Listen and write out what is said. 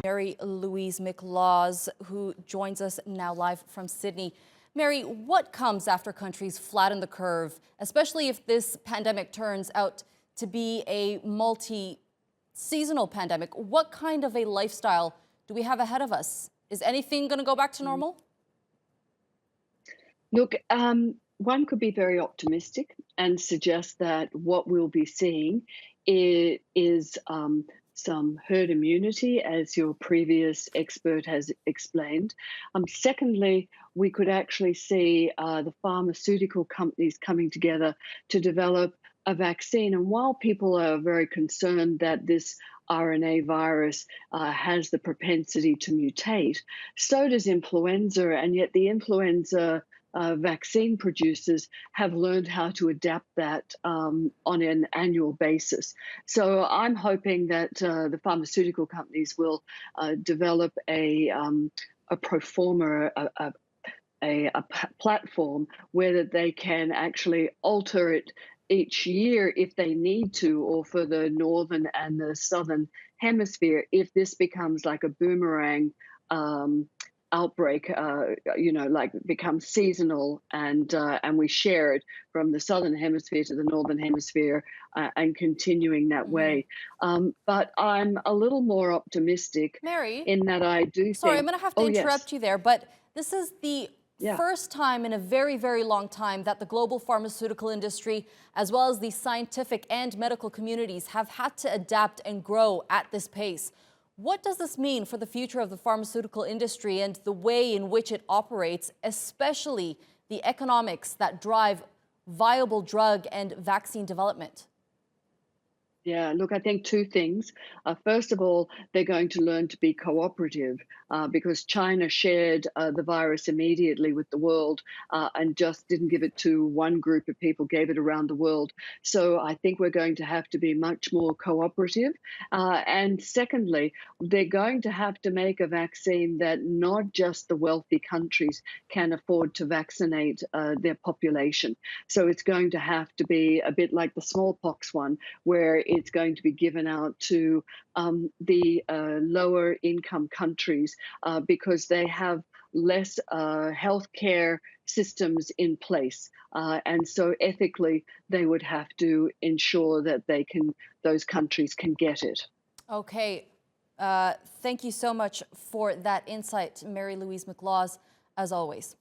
Mary-Louise McLaws, who joins us now live from Sydney. Mary, what comes after countries flatten the curve, especially if this pandemic turns out to be a multi-seasonal pandemic? What kind of a lifestyle do we have ahead of us? Is anything going to go back to normal? Look, one could be very optimistic and suggest that what we'll be seeing is some herd immunity, as your previous expert has explained. Secondly, we could actually see the pharmaceutical companies coming together to develop a vaccine. And while people are very concerned that this RNA virus has the propensity to mutate, so does influenza, and yet the influenza vaccine producers have learned how to adapt that on an annual basis. So I'm hoping that the pharmaceutical companies will develop a pro forma, a platform where that they can actually alter it each year if they need to, or for the northern and the southern hemisphere, if this becomes like a boomerang outbreak, like becomes seasonal, and we share it from the southern hemisphere to the northern hemisphere, and continuing that way. But I'm a little more optimistic, Mary, in that I do sorry, think. I'm going to have to Oh, interrupt yes. you there, but this is the Yeah. first time in a very, very long time that the global pharmaceutical industry, as well as the scientific and medical communities, have had to adapt and grow at this pace. What does this mean for the future of the pharmaceutical industry and the way in which it operates, especially the economics that drive viable drug and vaccine development? Yeah, look, I think two things. First of all, they're going to learn to be cooperative, because China shared the virus immediately with the world, and just didn't give it to one group of people, gave it around the world. So I think we're going to have to be much more cooperative. And secondly, they're going to have to make a vaccine that not just the wealthy countries can afford to vaccinate their population. So it's going to have to be a bit like the smallpox one, where it's going to be given out to the lower income countries, because they have less healthcare systems in place. And so ethically, they would have to ensure that those countries can get it. Okay. Thank you so much for that insight, Mary-Louise McLaws, as always.